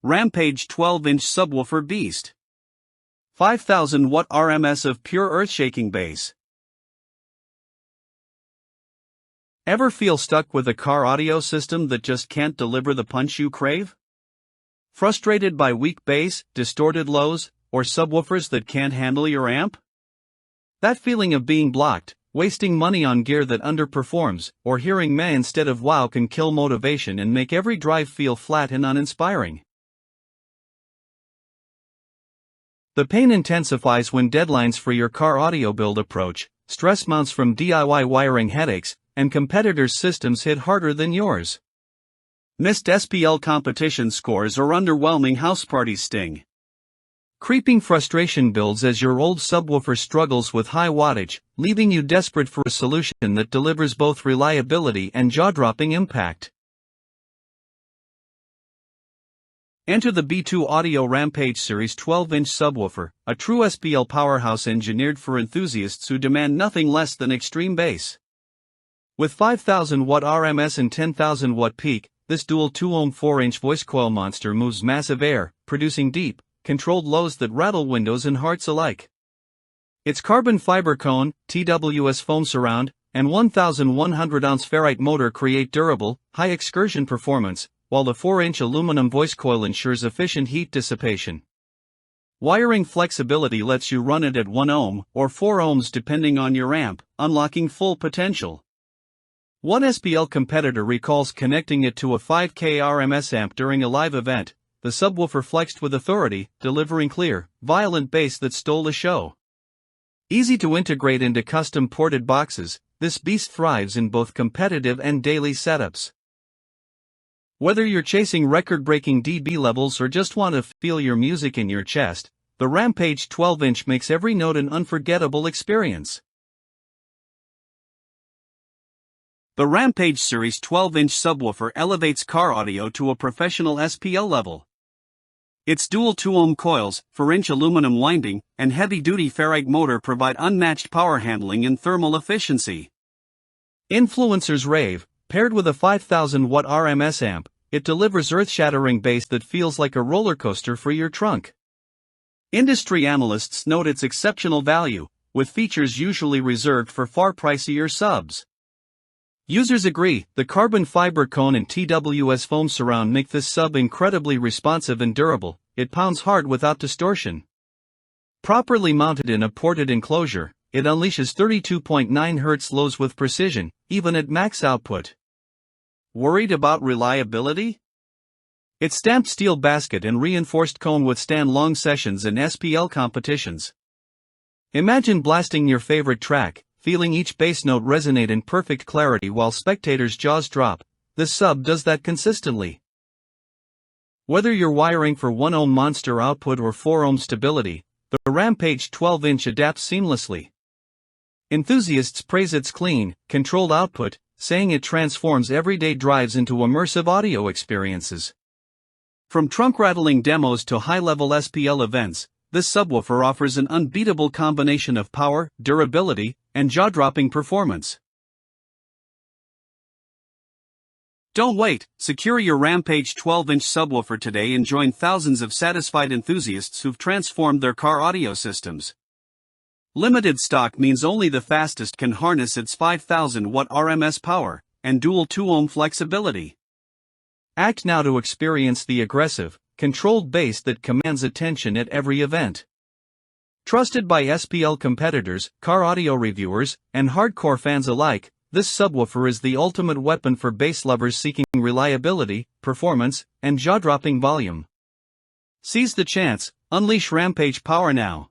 Rampage 12-inch subwoofer beast. 5000W RMS of pure earth-shaking bass. Ever feel stuck with a car audio system that just can't deliver the punch you crave? Frustrated by weak bass, distorted lows, or subwoofers that can't handle your amp? That feeling of being blocked, wasting money on gear that underperforms, or hearing meh instead of wow can kill motivation and make every drive feel flat and uninspiring. The pain intensifies when deadlines for your car audio build approach, stress mounts from DIY wiring headaches, and competitors' systems hit harder than yours. Missed SPL competition scores or underwhelming house parties sting. Creeping frustration builds as your old subwoofer struggles with high wattage, leaving you desperate for a solution that delivers both reliability and jaw-dropping impact. Enter the B2 Audio Rampage Series 12-inch subwoofer, a true SPL powerhouse engineered for enthusiasts who demand nothing less than extreme bass. With 5000W RMS and 10,000W peak, this dual 2-ohm 4-inch voice coil monster moves massive air, producing deep, controlled lows that rattle windows and hearts alike. Its carbon fiber cone, TWS foam surround, and 1,100-ounce Ferrite motor create durable, high-excursion performance, while the 4-inch aluminum voice coil ensures efficient heat dissipation. Wiring flexibility lets you run it at 1 ohm or 4 ohms depending on your amp, unlocking full potential. One SPL competitor recalls connecting it to a 5K RMS amp during a live event. The subwoofer flexed with authority, delivering clear, violent bass that stole the show. Easy to integrate into custom ported boxes, this beast thrives in both competitive and daily setups. Whether you're chasing record-breaking dB levels or just want to feel your music in your chest, the Rampage 12-inch makes every note an unforgettable experience. The Rampage Series 12-inch subwoofer elevates car audio to a professional SPL level. Its dual 2-ohm coils, 4-inch aluminum winding, and heavy-duty Ferrite motor provide unmatched power handling and thermal efficiency. Influencers rave. Paired with a 5000W RMS amp, it delivers earth-shattering bass that feels like a roller coaster for your trunk. Industry analysts note its exceptional value, with features usually reserved for far pricier subs. Users agree, the carbon fiber cone and TWS foam surround make this sub incredibly responsive and durable. It pounds hard without distortion. Properly mounted in a ported enclosure, it unleashes 32.9 Hz lows with precision, even at max output. Worried about reliability? Its stamped steel basket and reinforced cone withstand long sessions in SPL competitions. Imagine blasting your favorite track, feeling each bass note resonate in perfect clarity while spectators' jaws drop. This sub does that consistently. Whether you're wiring for 1 ohm monster output or 4 ohm stability, the Rampage 12-inch adapts seamlessly. Enthusiasts praise its clean, controlled output, saying it transforms everyday drives into immersive audio experiences. From trunk-rattling demos to high-level SPL events, this subwoofer offers an unbeatable combination of power, durability, and jaw-dropping performance. Don't wait, secure your Rampage 12-inch subwoofer today and join thousands of satisfied enthusiasts who've transformed their car audio systems. Limited stock means only the fastest can harness its 5000W RMS power and dual 2-ohm flexibility. Act now to experience the aggressive, controlled bass that commands attention at every event. Trusted by SPL competitors, car audio reviewers, and hardcore fans alike, this subwoofer is the ultimate weapon for bass lovers seeking reliability, performance, and jaw-dropping volume. Seize the chance, unleash Rampage power now.